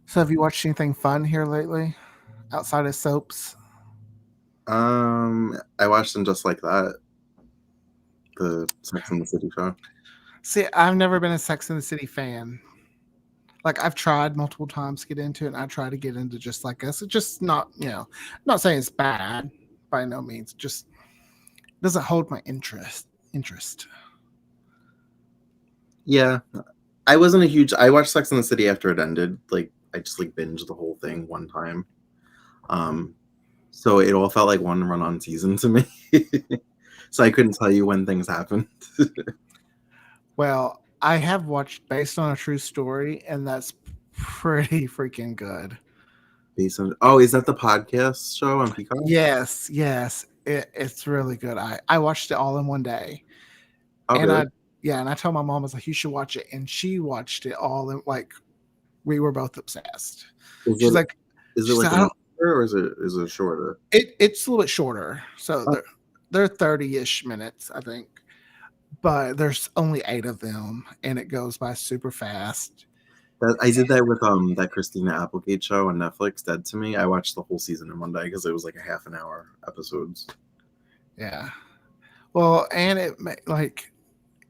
So have you watched anything fun here lately outside of soaps? I watched them just like that, the Sex and the City show. See, I've never been a Sex and the City fan. Like I've tried multiple times to get into it, and I try to get into just like us. It's just not, I'm not saying it's bad by no means. Just doesn't hold my interest. Yeah, I wasn't a huge. I watched Sex and the City after it ended. Like I just like binged the whole thing one time. Um, so it all felt like one run-on season to me. So I couldn't tell you when things happened. Well, I have watched based on a true story, and that's pretty freaking good. Based on is that the podcast show on Peacock? Yes, it's really good. I watched it all in one day, Oh, and really? I told my mom, I was like, you should watch it, and she watched it all in like we were both obsessed. Is She's it like, is it she said, like I don't. longer or is it shorter? It's a little bit shorter, so Oh, they're 30-ish minutes, I think, but there's only 8 of them, and it goes by super fast. I did that with that Christina Applegate show on Netflix, Dead to Me. I watched the whole season in one day because it was like a half an hour episodes. Yeah. Well, and like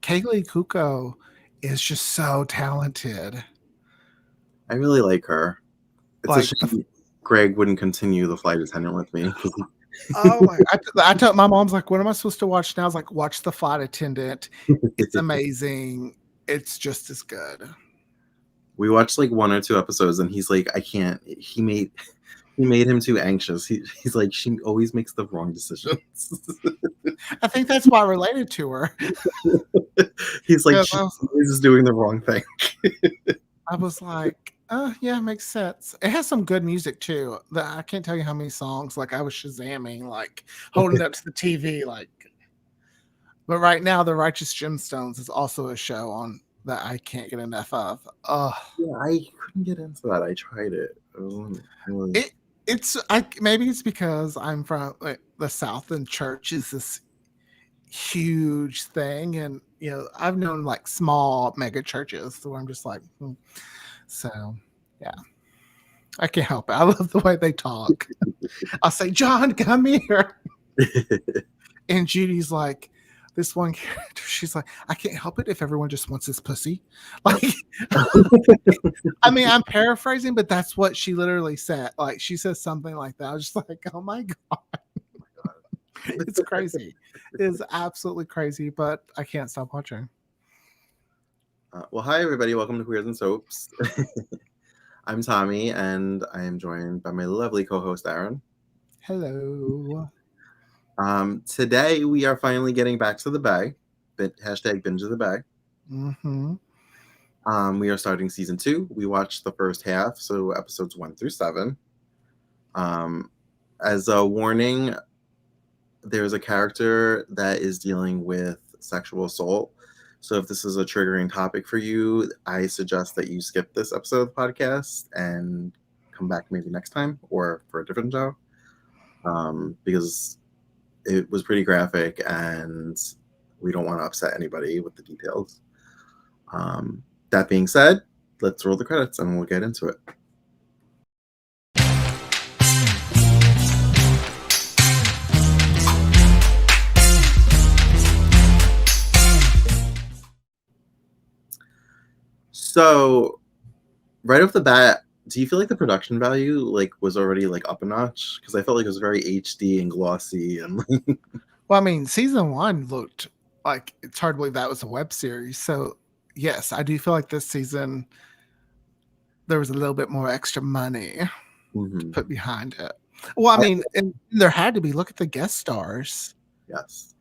Kaylee Kuko is just so talented. I really like her. It's a Like the shame Greg wouldn't continue the flight attendant with me because oh my! I told my mom's like, "What am I supposed to watch now?" I was like, "Watch The Flight Attendant. It's amazing. It's just as good." we watched like one or two episodes and he's like, I can't. He made him too anxious. He's like, she always makes the wrong decisions. I think that's why I related to her. He's like, 'Cause she always is doing the wrong thing. I was like, yeah, makes sense. It has some good music too. I can't tell you how many songs like I was shazamming, like holding it up to the TV, like. But right now, The Righteous Gemstones is also a show on that I can't get enough of. Yeah, I couldn't get into that. I tried it. It wasn't really. It it's I maybe it's because I'm from like, the South and church is this huge thing, and I've known like small mega churches where I'm just like, so yeah, I can't help it. I love the way they talk. I'll say, John, come here, and Judy's like. This one character, she's like, I can't help it if everyone just wants this pussy. Like, I mean, I'm paraphrasing, but that's what she literally said. Like, she says something like that. I was just like, oh my God, it's crazy. It is absolutely crazy, but I can't stop watching. Well, hi everybody. Welcome to Queers and Soaps. I'm Tommy, and I am joined by my lovely co-host Aaron. Hello. Today we are finally getting back to the Bay. Hashtag binge of the Bay. Mm-hmm. We are starting season 2. We watched the first half, so episodes 1 through 7. Um, as a warning, there's a character that is dealing with sexual assault. So if this is a triggering topic for you, I suggest that you skip this episode of the podcast and come back maybe next time or for a different show, because it was pretty graphic and we don't want to upset anybody with the details. That being said, let's roll the credits and we'll get into it. So, right off the bat, do you feel like the production value like was already like up a notch? Because I felt like it was very HD and glossy and Well, I mean, season one looked like it's hard to believe that was a web series. So, yes, I do feel like this season there was a little bit more extra money to Mhm. put behind it. Well, I mean, and there had to be. Look at the guest stars. Yes.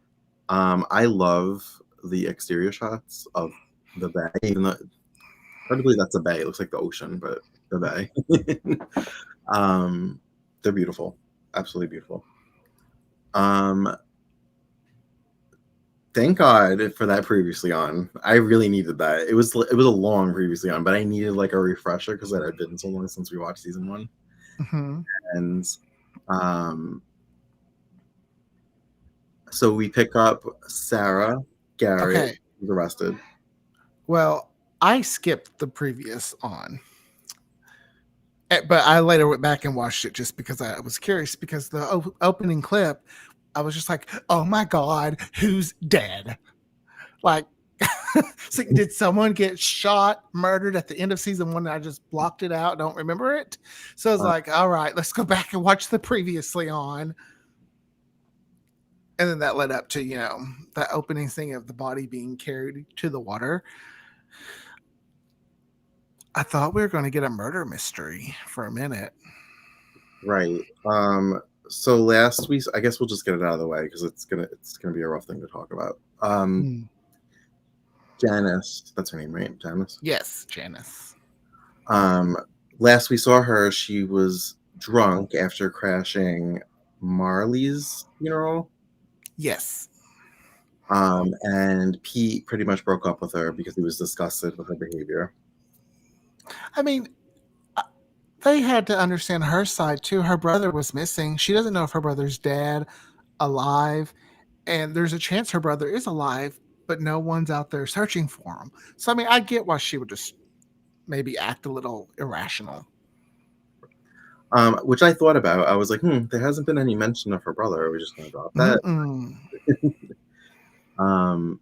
I love the exterior shots of the bay, even though hard to believe that's a bay. It looks like the ocean, but the bay. um, they're beautiful, absolutely beautiful. Um, thank God for that previously on. I really needed that. It was a long previously on, but I needed like a refresher because it had been so long since we watched season 1. Mm-hmm. And um, so we pick up Sarah Garrett, Okay. who's arrested. Well, I skipped the previous on. But I later went back and watched it just because I was curious. Because the opening clip, I was just like, "Oh my god, who's dead?" Like, so did someone get shot, murdered at the end of season one? And I just blocked it out, don't remember it. So I was Uh, like, "All right, let's go back and watch the previously on." And then that led up to that opening thing of the body being carried to the water. I thought we were going to get a murder mystery for a minute. right. So last week, I guess we'll just get it out of the way because it's gonna be a rough thing to talk about. Hmm. Janice, that's her name, right? Janice. Yes, Janice. Um, Last we saw her, she was drunk after crashing Marley's funeral. Yes. And Pete pretty much broke up with her because he was disgusted with her behavior. I mean, they had to understand her side too. Her brother was missing. She doesn't know if her brother's dead, alive, and there's a chance her brother is alive, but no one's out there searching for him. So I mean, I get why she would just maybe act a little irrational. Which I thought about. I was like, there hasn't been any mention of her brother. Are we just going to drop that? Mm-mm. Um,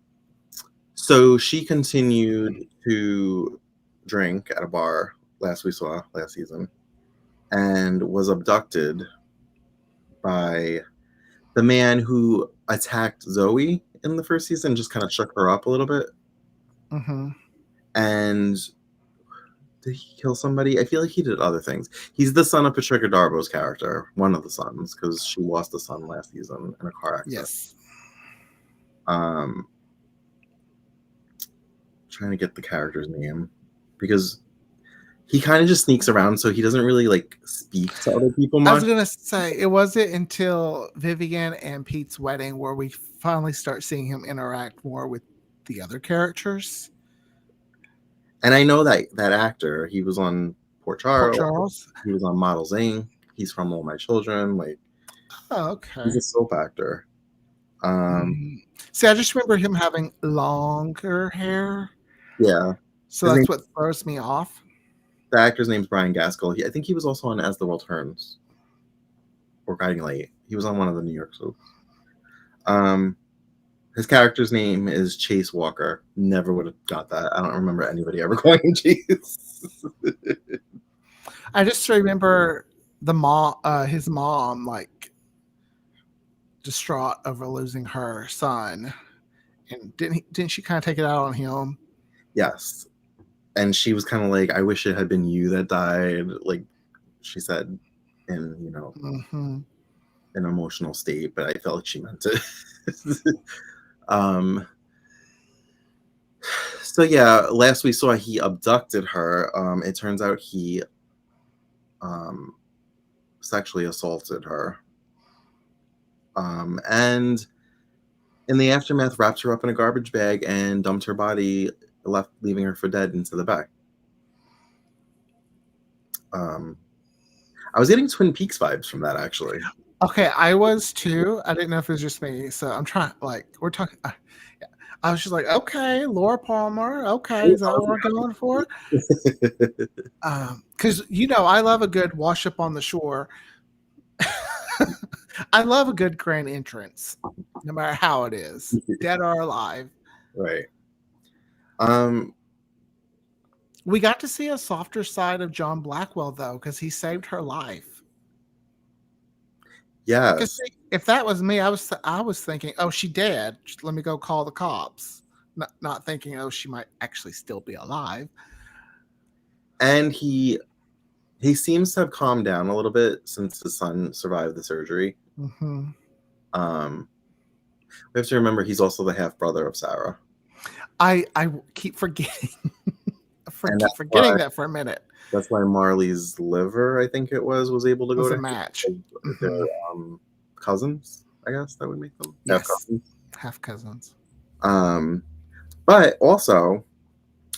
so she continued to drink at a bar last we saw last season and was abducted by the man who attacked Zoe in the first season, just kind of shook her up a little bit. Mm-hmm. And did he kill somebody? I feel like he did other things. He's the son of Patricia Darbo's character, one of the sons, because she lost a son last season in a car accident. Yes. Um, Trying to get the character's name because he kind of just sneaks around, so he doesn't really like speak to other people I was much. gonna say it wasn't until Vivian and Pete's wedding where we finally start seeing him interact more with the other characters. And I know that actor, he was on Port Port Charles, Charles. he was on Models Inc. He's from All My Children. Like Oh, he's okay. a soap actor. Um, Mm. See, I just remember him having longer hair, yeah, so his name, that's what throws me off. the actor's name's Brian Gaskell. I think he was also on As the World Turns or Guiding Light. He was on one of the New York soaps. Um, his character's name is Chase Walker. Never would have got that. I don't remember anybody ever calling him Chase. I just remember his mom, like distraught over losing her son, and didn't she kind of take it out on him? Yes, and she was kind of like, "I wish it had been you that died." Like she said, in Mm-hmm. an emotional state, but I felt like she meant it. um, so yeah, last we saw he abducted her. It turns out he um, sexually assaulted her. And in the aftermath, wrapped her up in a garbage bag and dumped her body, leaving her for dead into the back. Um, I was getting Twin Peaks vibes from that, actually. Okay, I was too. I didn't know if it was just me. So I'm trying, like, we're talking. I was just like, okay, Laura Palmer. Okay, is that what we're going for? Because I love a good wash up on the shore. I love a good grand entrance, no matter how it is, dead or alive. Right. Um, We got to see a softer side of John Blackwell though, because he saved her life. Because yes. if that was me, I was thinking, oh, she dead. Let me go call the cops. Not thinking, oh, she might actually still be alive. And he seems to have calmed down a little bit since his son survived the surgery. Mm-hmm. Um, we have to remember he's also the half brother of Sarah. I keep forgetting. And Keep forgetting that for a minute. that's why Marley's liver, I think it was able to It go was to a him. match. They're Mm-hmm. cousins, I guess that would make them half Yes, cousins. half cousins. Um, but also,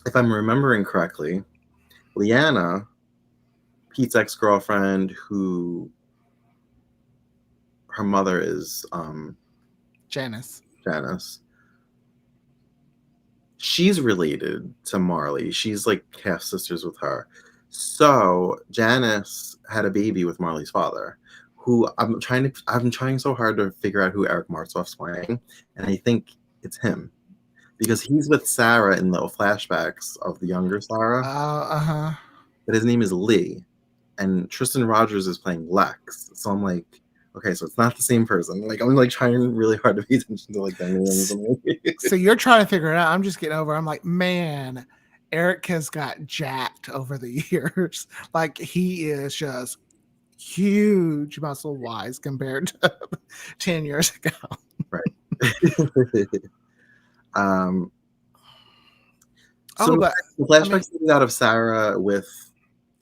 if I'm remembering correctly, Leanna, Pete's ex-girlfriend, who her mother is Janice. Janice, she's related to Marley. She's like half sisters with her. So Janice had a baby with Marley's father, who I'm trying so hard to figure out who Eric Martzoff's playing, and I think it's him because he's with Sarah in the flashbacks of the younger Sarah, Uh-huh. but his name is Lee, and Tristan Rogers is playing Lex. So I'm like, okay, so it's not the same person. Like I'm like trying really hard to pay attention to like their names. So you're trying to figure it out. I'm just getting over. I'm like, man, Eric has got jacked over the years. Like he is just huge muscle wise compared to 10 years ago. Right. um. So Oh, but the flashbacks out of Sarah with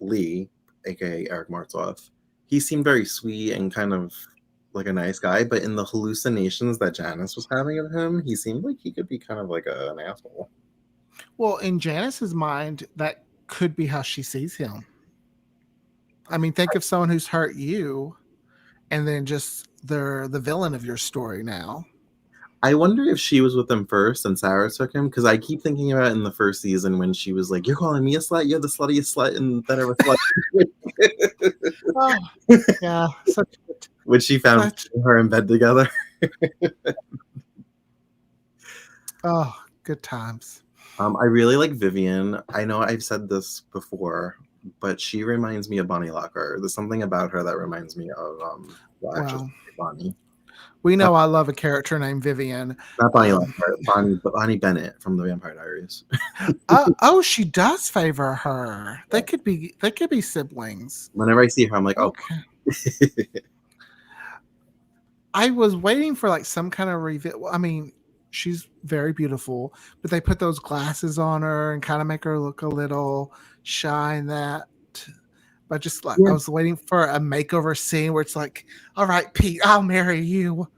Lee, aka Eric Martzoff, he seemed very sweet and kind of like a nice guy, but in the hallucinations that Janice was having of him, he seemed like he could be kind of like an asshole. well, in Janice's mind, that could be how she sees him. I mean, think of someone who's hurt you and then just they're the villain of your story now. I wonder if she was with him first and Sarah took him, because I keep thinking about it in the first season when she was like, "You're calling me a slut? You're the sluttiest slut that ever slut." Oh, yeah. When she found her in bed together. Oh, good times. I really like Vivian. I know I've said this before, but she reminds me of Bonnie Locker. There's something about her that reminds me of the actress Bonnie. We know I love a character named Vivian. Not Bonnie Locker, Bonnie Bennett from The Vampire Diaries. Oh, she does favor her. They could be siblings. Whenever I see her, I'm like, oh. Okay. I was waiting for like some kind of reveal. I mean, she's very beautiful, but they put those glasses on her and kind of make her look a little shy in that. But just like I was waiting for a makeover scene where it's like, all right, Pete, I'll marry you.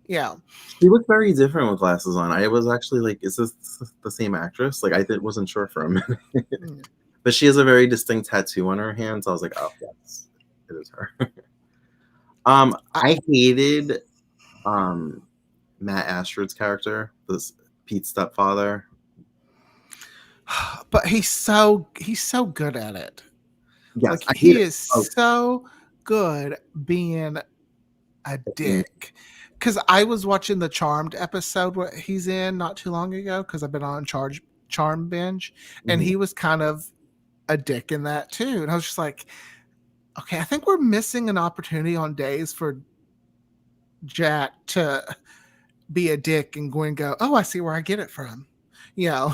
Yeah. She looked very different with glasses on. I was actually like, is this the same actress? Like, I wasn't sure for a minute. But she has a very distinct tattoo on her hand, so I was like, oh, yes, it is her. I hated Matt Ashford's character, this Pete's stepfather. But he's so good at it. Yes, like he is so good being a dick. Because I was watching the Charmed episode where he's in not too long ago, because I've been on Charm binge, and he was kind of a dick in that too. And I was just like, okay, I think we're missing an opportunity on days for Jack to be a dick and go and go, oh, I see where I get it from. You know.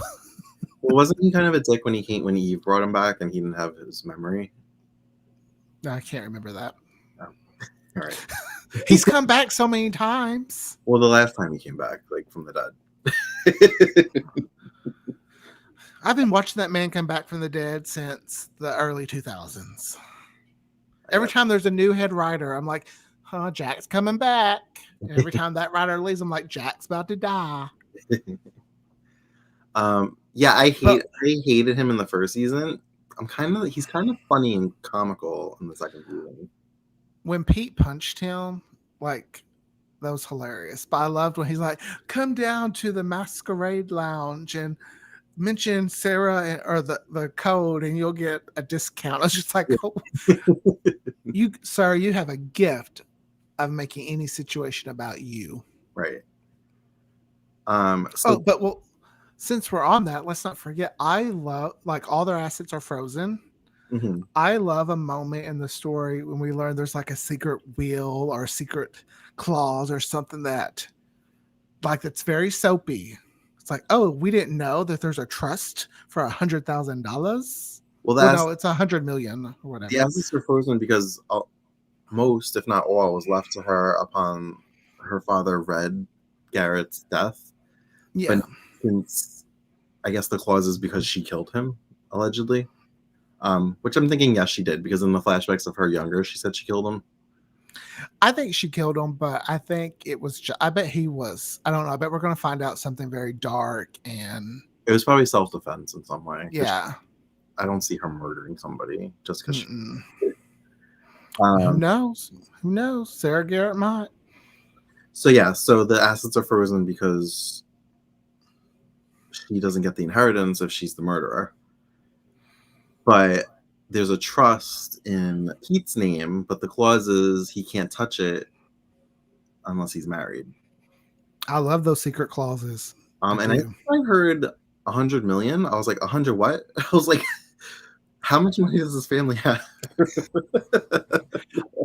Well, wasn't he kind of a dick when Eve brought him back and he didn't have his memory? No, I can't remember that. Oh. All right. He's come back so many times. Well, the last time he came back, like from the dead. I've been watching that man come back from the dead since the early 2000s. Every time there's a new head writer, I'm like, oh, Jack's coming back. And every time that writer leaves, I'm like, Jack's about to die. Yeah, I hated him in the first season. He's kind of funny and comical in the second season. When Pete punched him, like, that was hilarious. But I loved when he's like, come down to the masquerade lounge and mention Sarah or the code and you'll get a discount. I was just like, oh, you have a gift of making any situation about you. Right. But since we're on that, let's not forget, I love, like, all their assets are frozen. Mm-hmm. I love a moment in the story when we learn there's like a secret wheel or a secret clause or something that, like, that's very soapy. It's like, oh, we didn't know that there's a trust for $100,000. Well, no, it's 100 million or whatever. The assets are frozen because most, if not all, was left to her upon her father read Garrett's death. Yeah. But since I guess the clause is because she killed him, allegedly. Which I'm thinking, yes, she did, because in the flashbacks of her younger, she said she killed him. I think she killed him, but I think it was. I bet he was. I don't know. I bet we're going to find out something very dark, and it was probably self-defense in some way. Yeah. I don't see her murdering somebody just because. Who knows? Who knows? Sarah Garrett might. So yeah, so the assets are frozen because she doesn't get the inheritance if she's the murderer. But there's a trust in Pete's name, but the clause is he can't touch it unless he's married. I love those secret clauses. I And I do. heard 100 million. I was like, 100 what? I was like, how much money does this family have?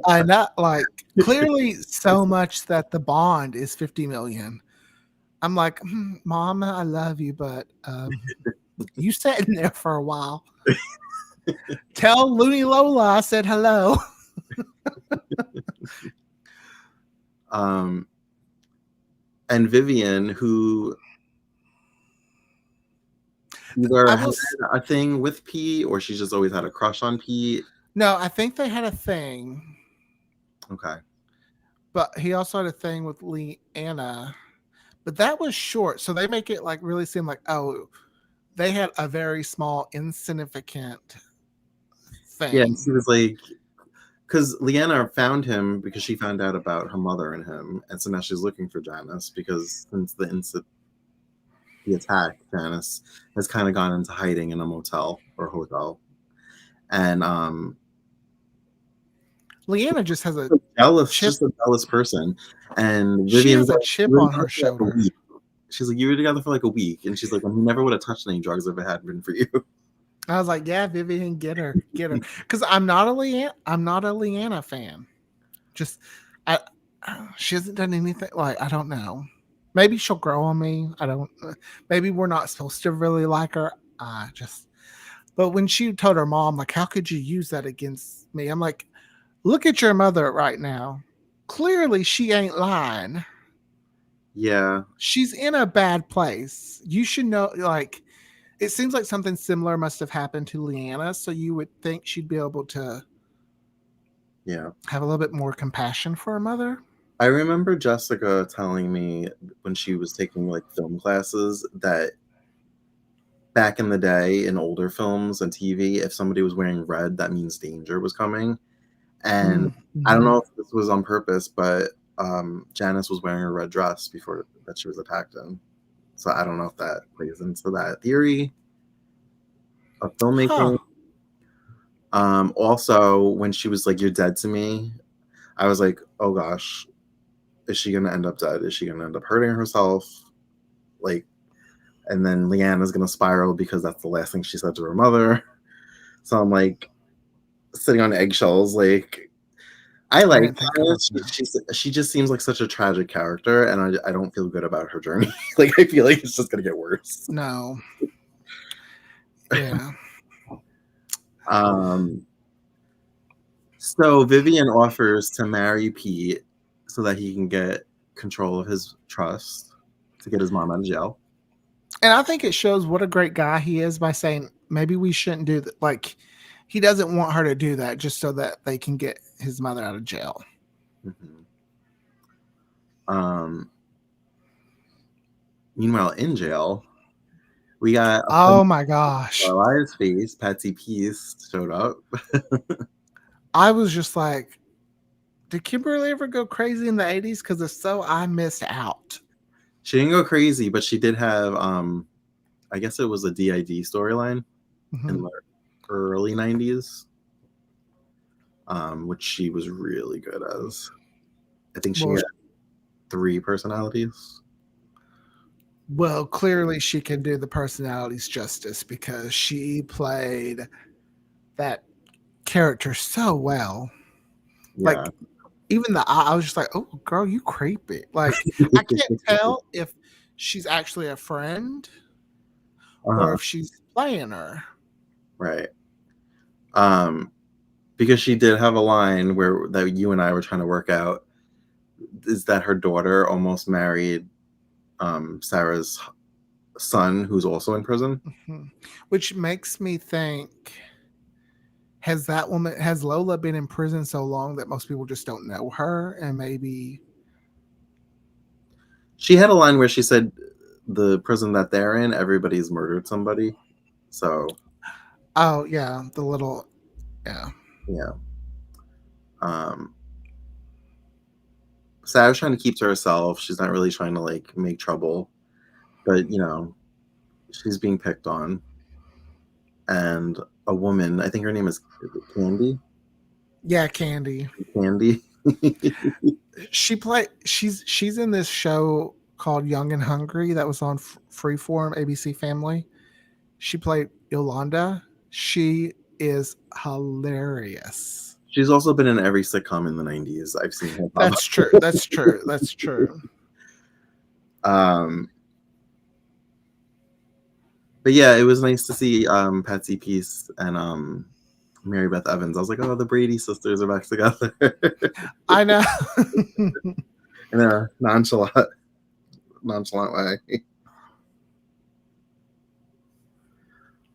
I not like clearly so much that the bond is 50 million. I'm like, Mom, I love you, but you sat in there for a while. Tell Looney Lola I said hello. And Vivian, who either I had will. a thing with Pete or she's just always had a crush on Pete. No, I think they had a thing, Okay. but he also had a thing with Leanna, but that was short. So they make it like really seem like, oh, they had a very small, insignificant Yeah, thing. she was like, because Leanna found him because she found out about her mother and him, and so now she's looking for Janice because since the attack, Janice has kind of gone into hiding in a motel or hotel, and Leanna just has a jealous, chip. just a jealous person. And She Vivian's has a like, chip "You were on together her for like a shoulder. week." She's like, "You were together for like a week," and she's like, "Well, he never would have touched any drugs if it hadn't been for you." I was like, yeah, Vivian, get her. Because I'm not a Leanna fan. Just I she hasn't done anything like I don't know. Maybe she'll grow on me. I don't maybe we're not supposed to really like her. Just but when she told her mom, like, how could you use that against me? I'm like, look at your mother right now. Clearly she ain't lying. Yeah, She's in a bad place. You should know like it seems like something similar must have happened to Leanna, so you would think she'd be able to yeah. have a little bit more compassion for her mother. I remember Jessica telling me when she was taking like film classes that back in the day in older films and TV, if somebody was wearing red, that means danger was coming. And I don't Mm-hmm. know if this was on purpose, but Janice was wearing a red dress before that she was attacked in. So I don't know if that plays into that theory of Huh. filmmaking. Also, when she was like, "You're dead to me," I was like, "Oh gosh, is she gonna end up dead? Is she gonna end up hurting herself?" Like, and then Leanna's gonna spiral because that's the last thing she said to her mother. So I'm like sitting on eggshells. Like, I I like didn't think about Janice. that. She just seems like such a tragic character, and I don't feel good about her journey. Like, I feel like it's just gonna get worse. No. Yeah. Um, so Vivian offers to marry Pete so that he can get control of his trust to get his mom out of jail. And I think it shows what a great guy he is by saying maybe we shouldn't do that. Like he doesn't want her to do that just so that they can get his mother out of jail. Mm-hmm. Um, Meanwhile, in jail, we got a Oh my gosh. Elias face. Patsy Peace showed up. I was just like, did Kimberly ever go crazy in the 80s? Because if so, I missed out. She didn't go crazy, but she did have I guess it was a DID storyline in Mm-hmm. the early 90s, which she was really good as. I think she Well, had 3 personalities. well, clearly she can do the personalities justice because she played that character so well. Yeah. Like even I was just like, oh girl, you creepy. Like I can't tell if she's actually a friend or Uh-huh. if she's playing her. Right. Um, because she did have a line where that you and I were trying to work out is that her daughter almost married Sarah's son, who's also in prison. Mhm. Which makes me think has Lola been in prison so long that most people just don't know her and maybe She had a line where she said the prison that they're in, everybody's murdered somebody. So oh yeah, the little yeah. yeah. Um, Sarah's trying to keep to herself. She's not really trying to like make trouble, but she's being picked on. And a woman. I think her name is Candy. Yeah, Candy. Candy. She's in this show called Young and Hungry that was on Freeform ABC Family. She played Yolanda. She is hilarious. She's also been in every sitcom in the 90s. I've seen her pop That's true. That's true. That's true. up. But yeah, it was nice to see Patsy Peace and Mary Beth Evans. I was like, oh, the Brady sisters are back together. I know. In a nonchalant way.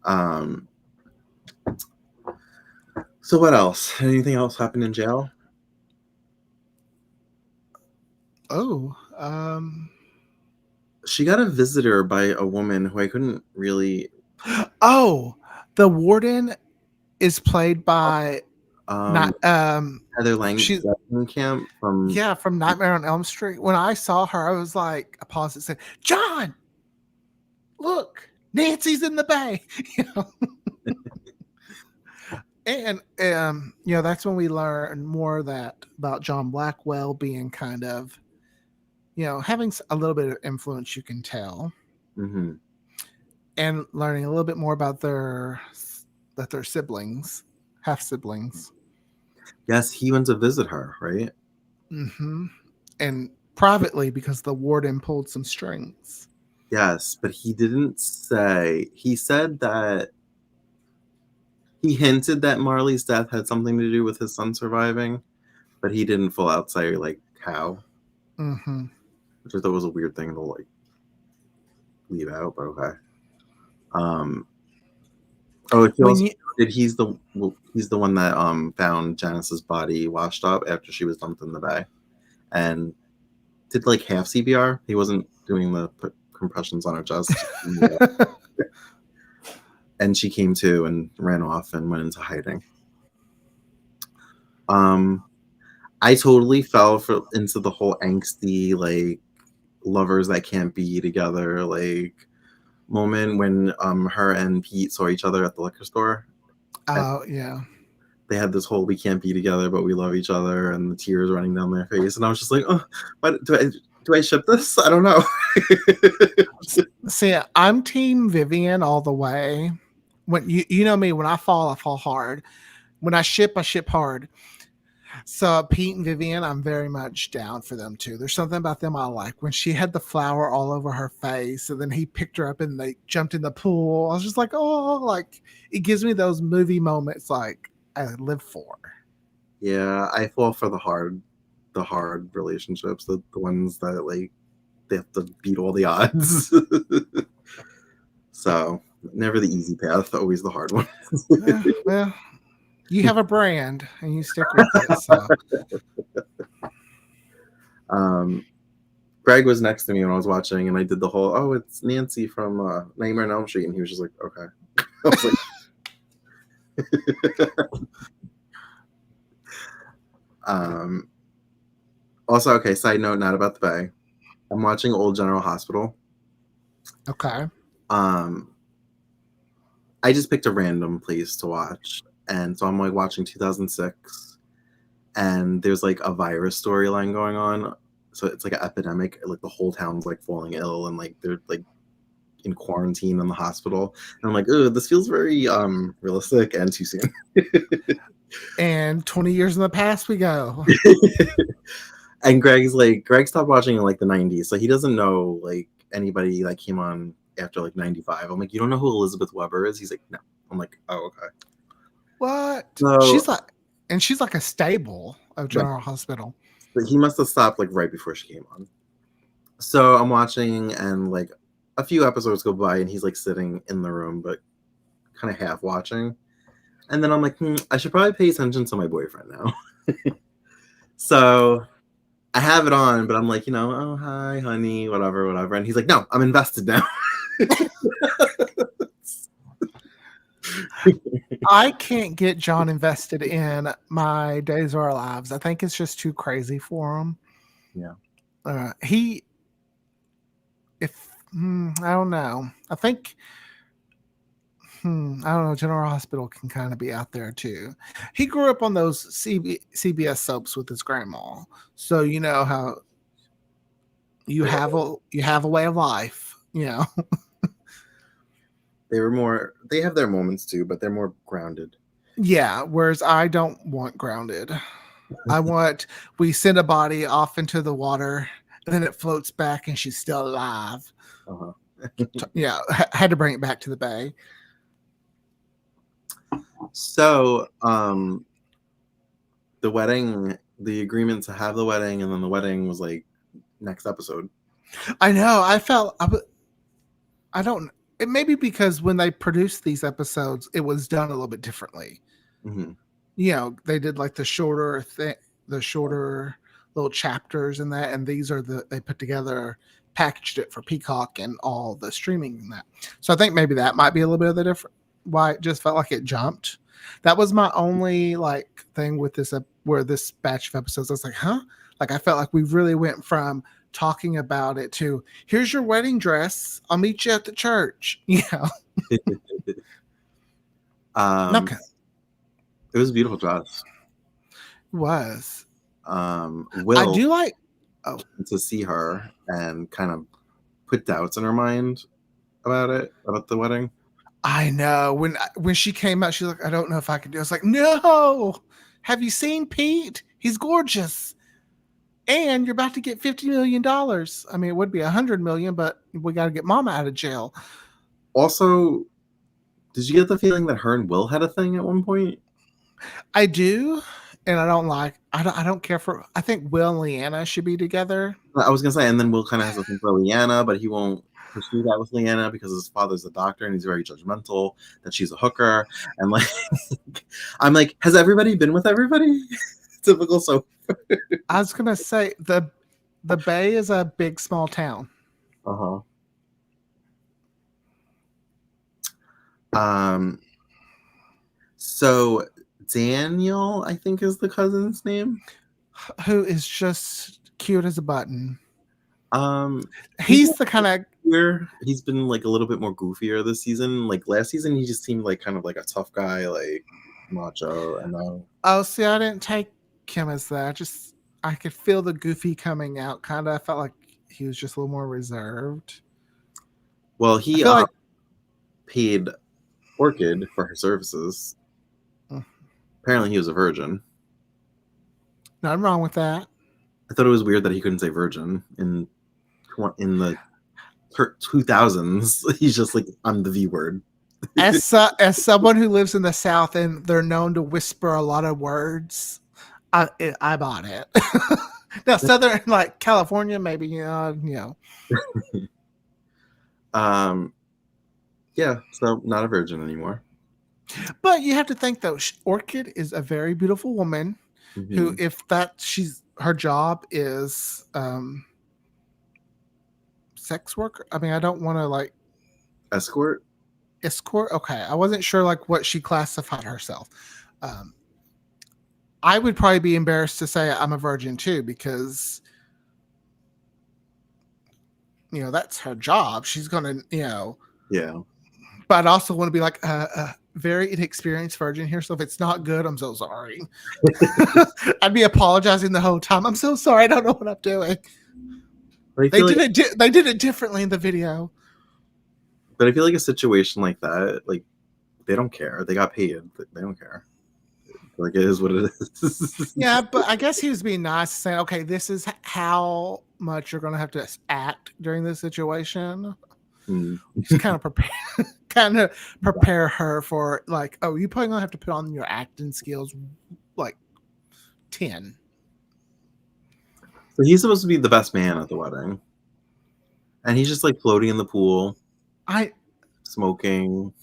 Um, so what else? Anything else happened in jail? Oh, She got a visitor by a woman who I couldn't really. oh, the warden is played by Um, not Heather she's Langenkamp from. yeah, from Nightmare on Elm Street. When I saw her, I was like, I paused and said, "John, look, Nancy's in the bay." You know, and that's when we learn more that about John Blackwell being kind of, having a little bit of influence. You can tell, Mm-hmm. and learning a little bit more about their siblings, half siblings. Yes, he went to visit her, right? Mm-hmm. And privately because the warden pulled some strings. Yes, but he didn't say. He said that he hinted that Marley's death had something to do with his son surviving, but he didn't full out say like how, Mm-hmm. which I thought was a weird thing to like leave out. But okay. Um. Oh, he When also you did. He's the one that found Janice's body washed up after she was dumped in the bay, and did like half CPR. He wasn't doing the compressions on her chest. And she came to and ran off and went into hiding. Um, I totally fell into the whole angsty like lovers that can't be together like moment when her and Pete saw each other at the liquor store. And oh yeah. they had this whole "we can't be together but we love each other" and the tears running down their face, and I was just like, oh, what do I ship this? I don't know. See, I'm team Vivian all the way. When you know me, when I fall hard. When I ship hard. So Pete and Vivian, I'm very much down for them too. There's something about them I like. When she had the flour all over her face, and then he picked her up and they jumped in the pool. I was just like, oh, like it gives me those movie moments like I live for. Yeah, I fall for the hard relationships, the ones that like they have to beat all the odds. So never the easy path, always the hard one. Well, you have a brand and you stick with it. So um, Greg was next to me when I was watching, and I did the whole, "Oh, it's Nancy from Nightmare on Elm Street," and he was just like, "Okay." I was like, um, also, okay. Side note, not about the Bay. I'm watching Old General Hospital. okay. Um, I just picked a random place to watch, and so I'm like watching 2006, and there's like a virus storyline going on. So it's like an epidemic, like the whole town's like falling ill, and like they're like in quarantine in the hospital. And I'm like, oh, this feels very realistic and too soon. And 20 years in the past we go. And Greg stopped watching in like the 90s, so he doesn't know like anybody that came on after like 95. I'm like, you don't know who Elizabeth Weber is? He's like, no. I'm like, oh, okay. What? So She's like a stable of right. General Hospital. But he must have stopped like right before she came on. So I'm watching, and like a few episodes go by, and he's like sitting in the room, but kind of half watching. And then I'm like, I should probably pay attention to my boyfriend now. So I have it on, but I'm like, oh, hi, honey, whatever, whatever. And he's like, no, I'm invested now. I can't get John invested in My Days of Our Lives. I think it's just too crazy for him. Yeah. I don't know. I think I don't know. General Hospital can kind of be out there too. He grew up on those CBS soaps with his grandma, so you know how you have a way of life. You know, They were more. They have their moments too, but they're more grounded. yeah. Whereas I don't want grounded. I want we send a body off into the water, and then it floats back, and she's still alive. Uh-huh. Yeah, had to bring it back to the bay. So, the wedding, the agreement to have the wedding, and then the wedding was like next episode. I know. I don't. It may be because when they produced these episodes, it was done a little bit differently. Mm-hmm. You know, they did like the shorter little chapters in that, and these are they put together, packaged it for Peacock and all the streaming and that. So I think maybe that might be a little bit of the different why it just felt like it jumped. That was my only like thing with this where this batch of episodes. I was like, huh? Like I felt like we really went from talking about it to here's your wedding dress. I'll meet you at the church. You know, um, okay, it was a beautiful dress. was I Will do like. Oh, to see her and kind of put doubts in her mind about the wedding. I know when she came out, she's like, I don't know if I can do it. I was like, no. Have you seen Pete? He's gorgeous. And you're about to get $50 million. I mean, it would be $100 million, but we got to get Mama out of jail. Also, did you get the feeling that her and Will had a thing at one point? I do, and I don't like. I don't care for. I think Will and Leanna should be together. I was gonna say, and then Will kind of has a thing for Leanna, but he won't pursue that with Leanna because his father's a doctor and he's very judgmental that she's a hooker. And like, I'm like, has everybody been with everybody? Typical. So I was gonna say the Bay is a big small town. uh huh. So Daniel, I think is the cousin's name. Who is just cute as a button. He's He's the kind of here. He's been like a little bit more goofier this season. Like last season, he just seemed like kind of like a tough guy, like macho. And oh, see, I didn't take him as that. Just I could feel the goofy coming out. Kind of, I felt like he was just a little more reserved. well, I he feel like paid Orchid for her services. Apparently, he was a virgin. nothing wrong with that. I thought it was weird that he couldn't say virgin in the 2000s. He's just like, I'm the V word. As someone who lives in the South and they're known to whisper a lot of words, I bought it. Now, Southern like California, maybe Yeah, so not a virgin anymore. But you have to think though, Orchid is a very beautiful woman who, Mm-hmm. if her job is sex worker. I mean, I don't want to like Escort. escort. Okay, I wasn't sure like what she classified herself. I would probably be embarrassed to say I'm a virgin too because that's her job. She's gonna Yeah. But I'd also want to be like a very inexperienced virgin here. So if it's not good, I'm so sorry. I'd be apologizing the whole time. I'm so sorry. I don't know what I'm doing. They did it differently in the video. But I feel like a situation like that, like they don't care. They got paid. They don't care. Like it is what it is. Yeah, but I guess he was being nice, saying, "Okay, this is how much you're going to have to act during this situation." Just kind of prepare her for like, oh, you probably gonna have to put on your acting skills like 10. So he's supposed to be the best man at the wedding, and he's just like floating in the pool, smoking.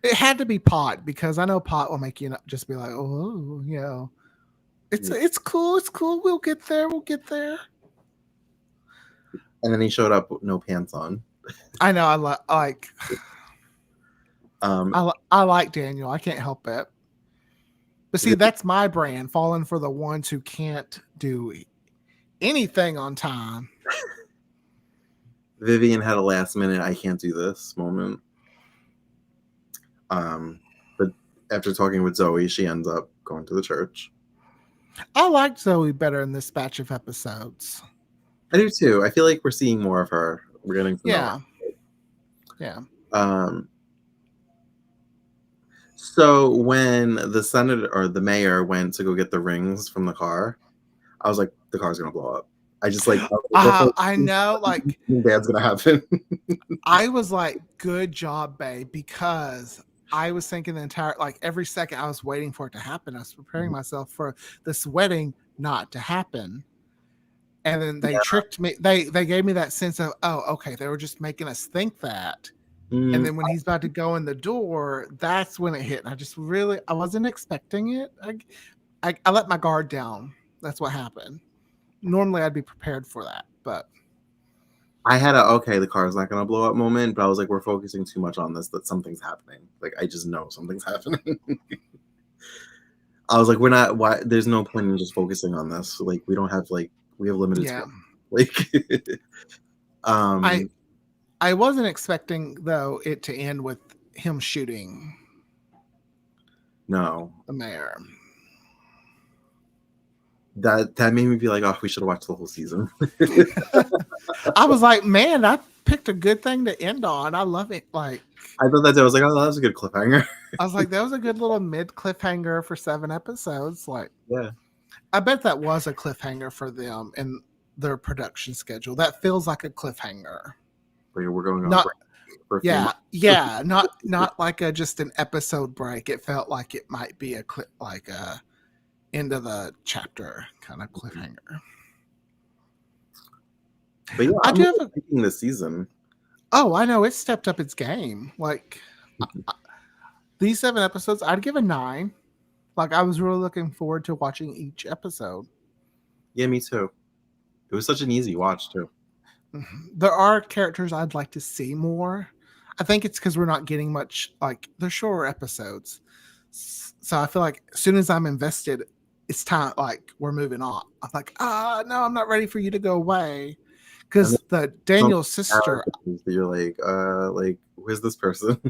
It had to be pot because I know pot will make you just be like, oh, it's cool, we'll get there. And then he showed up with no pants on. I know. I like Daniel. I can't help it. But see, that's my brand, falling for the ones who can't do anything on time. Vivian had a last minute, I can't do this moment. But after talking with Zoe, she ends up going to the church. I liked Zoe better in this batch of episodes. I do too. I feel like we're seeing more of her. We're getting to know Yeah. Yeah. her. So when the senator or the mayor went to go get the rings from the car, I was like, the car's gonna blow up. I just like, I know, like, bad's gonna happen. I was like, good job, babe, because I was thinking the entire, like, every second I was waiting for it to happen. I was preparing myself for this wedding not to happen. And then they tricked me. They gave me that sense of, oh, okay, they were just making us think that. And then when he's about to go in the door, that's when it hit. And I wasn't expecting it. I let my guard down. That's what happened. Normally I'd be prepared for that, but I had the car's not gonna blow up moment, but I was like, we're focusing too much on this that something's happening. Like I just know something's happening. I was like, we're not. Why? There's no point in just focusing on this. Like we don't have we have limited time. Like, I wasn't expecting though it to end with him shooting. No, the mayor. That made me be like, oh, we should have watched the whole season. I was like, man, I picked a good thing to end on. I love it. Like, I thought that I was like, oh, that was a good cliffhanger. I was like, that was a good little mid cliffhanger for 7 episodes. Like, yeah, I bet that was a cliffhanger for them and their production schedule. That feels like a cliffhanger. We're going on not, break for a few months. not like just an episode break. It felt like it might be a end of the chapter kind of cliffhanger. But yeah, I'm liking this season. Oh, I know, it stepped up its game. Like these 7 episodes, I'd give a 9. Like I was really looking forward to watching each episode. Yeah, me too. It was such an easy watch too. There are characters I'd like to see more. I think it's because we're not getting much. Like they're shorter episodes, so I feel like as soon as I'm invested, it's time. Like we're moving on. I'm like, no, I'm not ready for you to go away. Because the Daniel's sister, you're like, where's this person?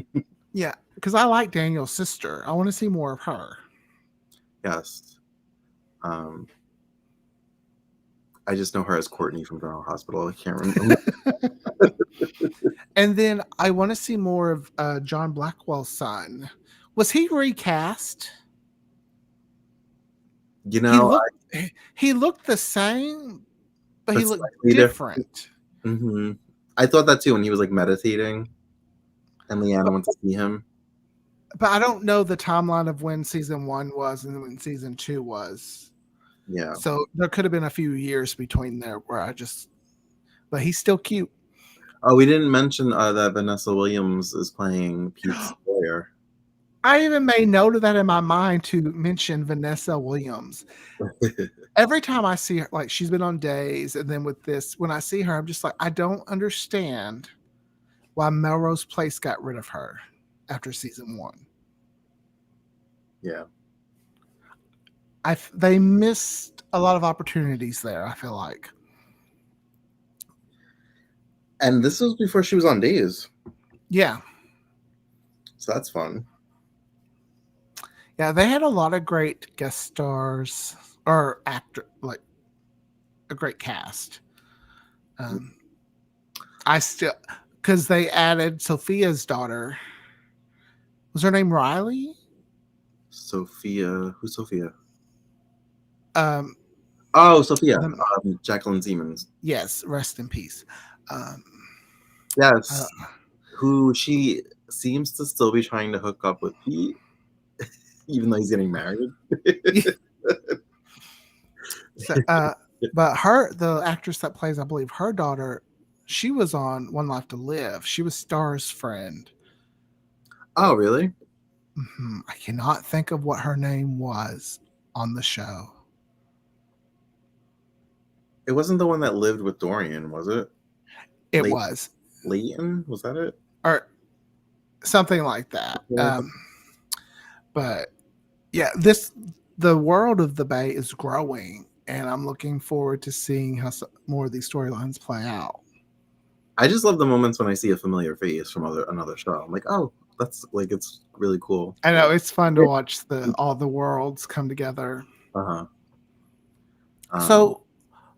Yeah, because I like Daniel's sister. I want to see more of her. Yes. I just know her as Courtney from General Hospital. I can't remember. And then I want to see more of John Blackwell's son. Was he recast? You know, he looked the same, but he looked different. Mm-hmm. I thought that too when he was like meditating and Leanna went to see him. But I don't know the timeline of when season 1 was and when season 2 was. Yeah. So there could have been a few years between there where but he's still cute. Oh, we didn't mention that Vanessa Williams is playing Pete's lawyer. I even made note of that in my mind to mention Vanessa Williams. Every time I see her, like she's been on Days, and then with this, when I see her, I'm just like, I don't understand why Melrose Place got rid of her after season 1. Yeah. They missed a lot of opportunities there, I feel like. And this was before she was on Days. Yeah. So that's fun. Yeah, they had a lot of great guest stars or actor, like a great cast. Because they added Sophia's daughter. Was her name Riley? Sophia. Who's Sophia? Sophia. Jacqueline Siemens. Yes, rest in peace. Yes. Who she seems to still be trying to hook up with Pete, even though he's getting married. But the actress that plays, I believe, her daughter, she was on One Life to Live. She was Star's friend. Oh, really? Mm-hmm. I cannot think of what her name was on the show. It wasn't the one that lived with Dorian, was it? It was. Leighton? Was that it? Or something like that. But yeah, the world of the Bay is growing, and I'm looking forward to seeing how more of these storylines play out. I just love the moments when I see a familiar face from another show. I'm like, oh, That's like it's really cool. I know it's fun to watch all the worlds come together. Uh-huh. So,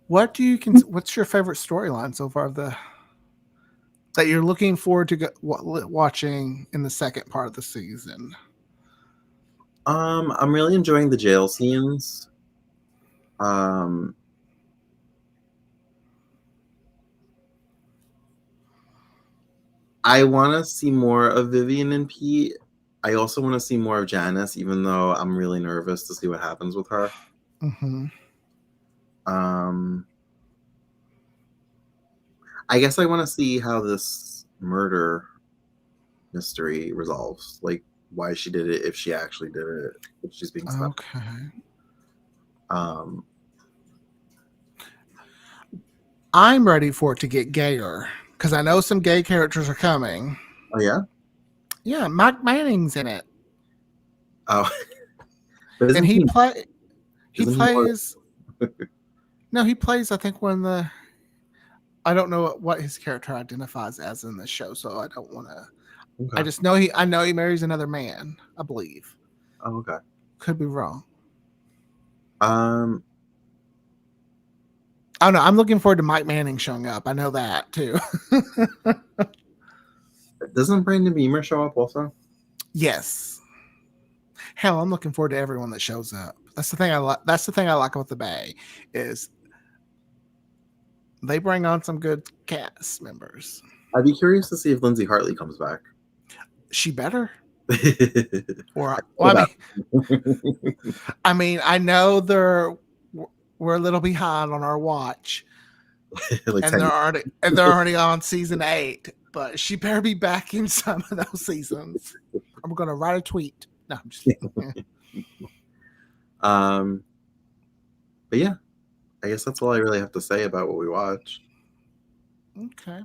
what's your favorite storyline so far that you're looking forward to watching in the second part of the season? I'm really enjoying the jail scenes. Um, I want to see more of Vivian and Pete. I also want to see more of Janice, even though I'm really nervous to see what happens with her. Mm-hmm. Um, I guess I want to see how this murder mystery resolves, like why she did it, if she actually did it, if she's being stuck. Okay. Um, I'm ready for it to get gayer because I know some gay characters are coming. oh yeah, Yeah, Mike Manning's in it, oh, but and isn't he? he Isn't he more? plays. No, he plays. I think one of the. I don't know what his character identifies as in the show, so I don't want to. I Okay. just know he. I know he marries another man. I believe. Oh, okay. Could be wrong. Um, Oh no, I'm looking forward to Mike Manning showing up. I know that too. doesn't Brandon Beamer show up also? Yes. Hell, I'm looking forward to everyone that shows up. That's the thing I like. That's the thing I like about the Bay is they bring on some good cast members. I'd be curious to see if Lindsay Hartley comes back. She better. Or well, About I mean, I know we're a little behind on our watch, like and 10. they're already on season 8. But she better be back in some of those seasons. I'm gonna write a tweet. No, I'm just Um, but yeah, I guess that's all I really have to say about what we watched. okay.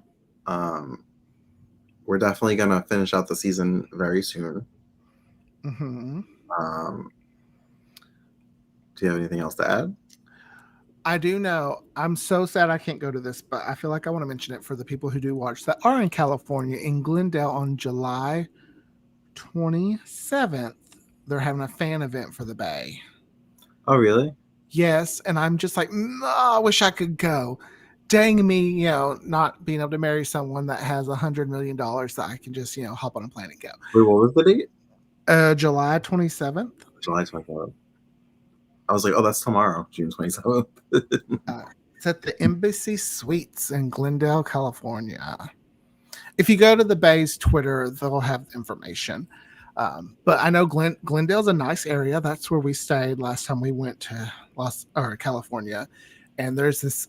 We're definitely gonna finish out the season very soon. Mm-hmm. Do you have anything else to add? I do know. I'm so sad I can't go to this, but I feel like I want to mention it for the people who do watch that are in California, in Glendale on July 27th. They're having a fan event for the Bay. Oh, really? Yes, and I'm just like, no, I wish I could go. Dang me, not being able to marry someone that has $100 million that I can just, hop on a plane and go. Wait, what was the date? July 27th. July 27th. I was like, oh, that's tomorrow, June 27th. It's at the Embassy Suites in Glendale, California. If you go to the Bay's Twitter, they'll have information. But I know Glendale's a nice area. That's where we stayed last time we went to California. And there's this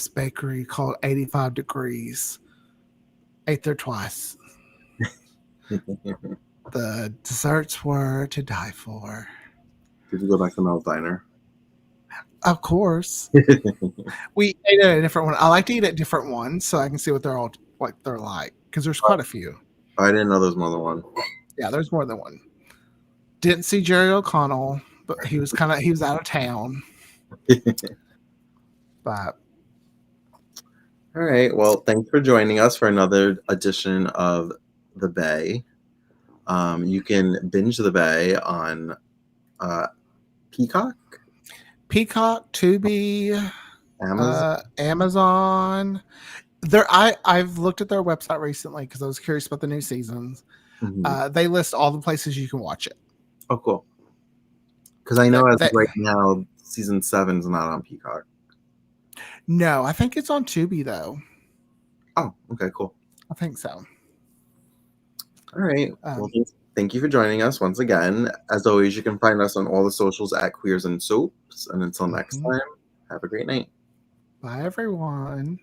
bakery called 85 Degrees. Ate there twice. The desserts were to die for. Did you go back to Mel's Diner? Of course. We ate at a different one. I like to eat at different ones so I can see what they're like because there's quite a few. I didn't know there was more than one. Yeah, there's more than one. Didn't see Jerry O'Connell, but he was out of town. But all right. Well, thanks for joining us for another edition of The Bay. You can binge The Bay on Peacock, Tubi, Amazon. Amazon. I've looked at their website recently because I was curious about the new seasons. Mm-hmm. They list all the places you can watch it. Oh, cool. Because I know as of right now, season 7 is not on Peacock. No, I think it's on Tubi though. Oh, okay, cool. I think so. All right. Well, thank you for joining us once again. As always, you can find us on all the socials at Queers and Soaps. And until next time, have a great night. Bye, everyone.